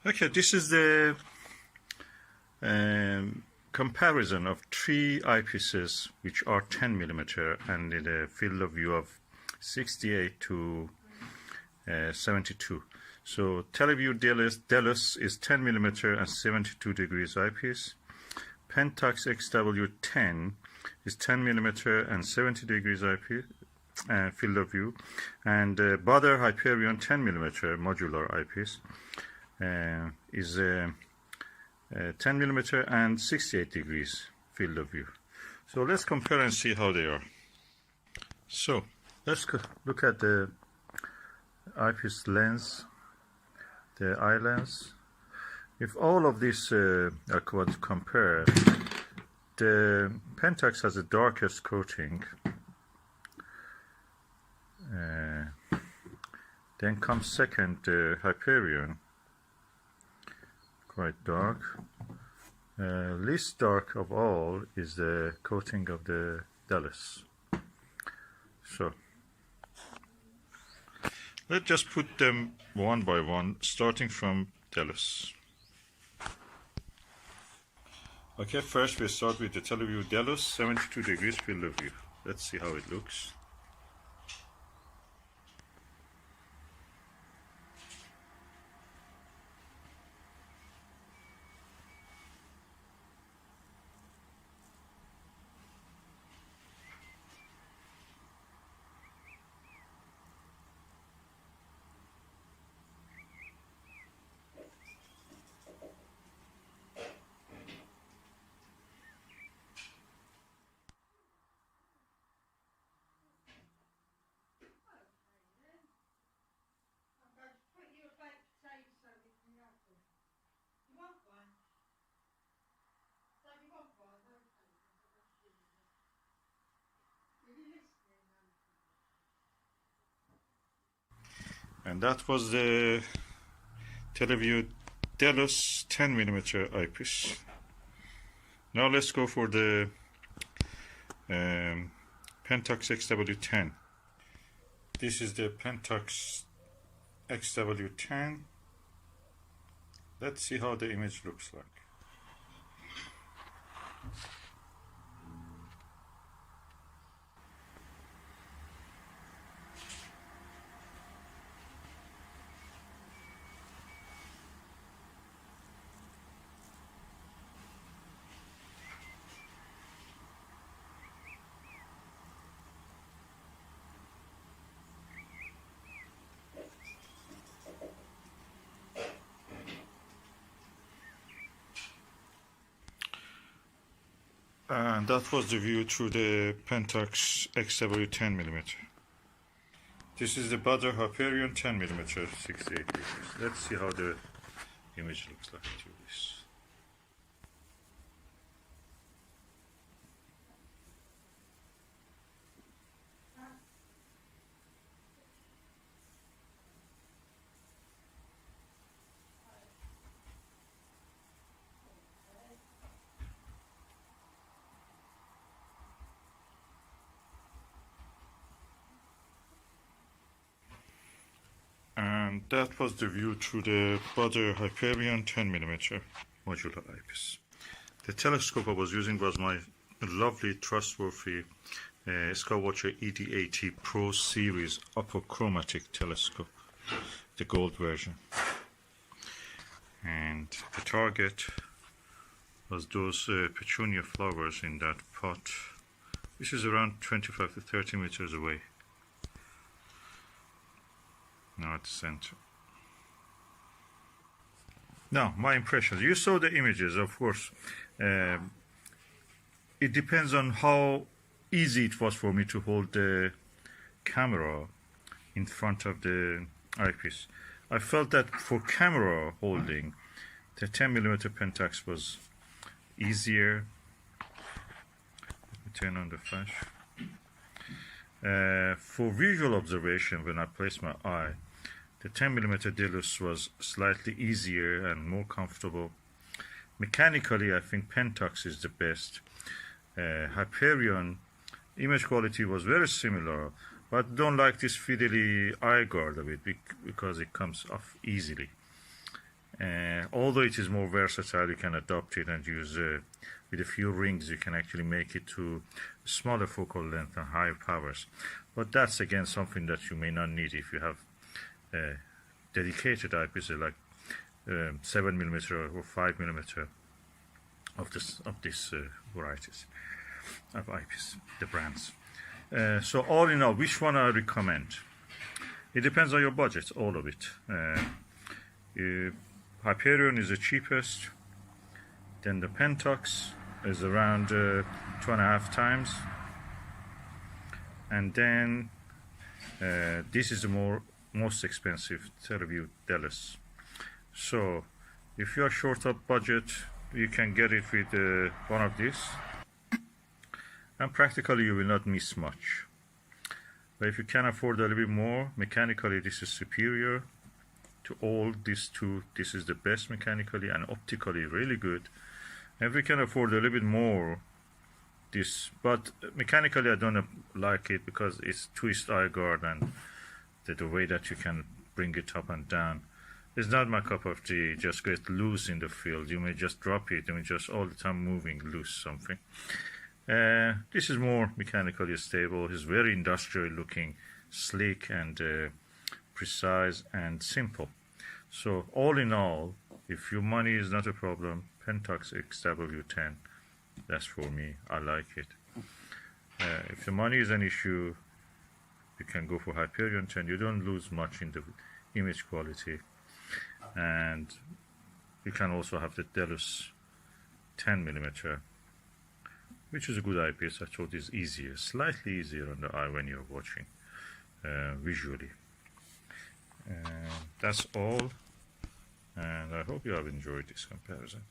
Okay, this is the comparison of three eyepieces which are 10 millimeter and in a field of view of 68 to 72. So Televue Delos is 10 millimeter and 72 degrees eyepiece. Pentax XW10 is 10 millimeter and 70 degrees eyepiece field of view, and Baader Hyperion 10 millimeter modular eyepiece is 10 millimeter and 68 degrees field of view. So let's compare and see how they are. So let's look at the eyepiece lens, the eye lens. If all of these are compared, the Pentax has the darkest coating. Then comes second the Hyperion, quite dark. Least dark of all is the coating of the Delos. So let's just put them one by one, starting from Delos. Okay, first we start with the Televue Delos 72 degrees field of view. Let's see how it looks. And that was the Televue Delos 10 millimeter eyepiece. Now let's go for the Pentax XW10. This is the Pentax XW10. Let's see how the image looks like. And that was the view through the Pentax XW 10 millimeter. This is the Baader Hyperion 10 millimeter 68 degrees. Let's see how the image looks like through this. And that was the view through the Baader Hyperion 10 millimeter modular eyepiece. The telescope I was using was my lovely, trustworthy Skywatcher ED80 Pro Series Apochromatic telescope, the gold version. And the target was those petunia flowers in that pot, which is around 25 to 30 meters away. Now at the center. Now, my impressions. You saw the images, of course. It depends on how easy it was for me to hold the camera in front of the eyepiece. I felt that for camera holding, the 10 millimeter Pentax was easier. Let me turn on the flash. For visual observation, when I place my eye, the 10 millimeter Delos was slightly easier and more comfortable. Mechanically, I think Pentax is the best. Hyperion image quality was very similar, but don't like this fiddly eye guard of it because it comes off easily. Although it is more versatile, you can adopt it and use with a few rings you can actually make it to smaller focal length and higher powers. But that's again something that you may not need if you have dedicated eyepieces like 7mm or 5mm of this varieties of eyepiece, the brands. So all in all, which one I recommend? It depends on your budget, all of it. Hyperion is the cheapest. Then the Pentax is around 2.5 times. And then this is the most expensive, Televue Delos. So if you are short of budget, you can get it with one of these. And practically you will not miss much. But if you can afford a little bit more, mechanically this is superior to all these two. This is the best mechanically, and optically really good. If you can afford a little bit more, this, but mechanically I don't like it because it's twist eye guard, and the way that you can bring it up and down is not my cup of tea. Just get loose in the field. You may just drop it. You may just all the time moving loose something. This is more mechanically stable. It's very industrial looking, sleek and precise and simple. So all in all, if your money is not a problem, Pentax XW10, that's for me. I like it. If the money is an issue, you can go for Hyperion 10. You don't lose much in the image quality. And you can also have the Delos 10mm, which is a good eyepiece. I thought is easier, slightly easier on the eye when you're watching visually. That's all, and I hope you have enjoyed this comparison.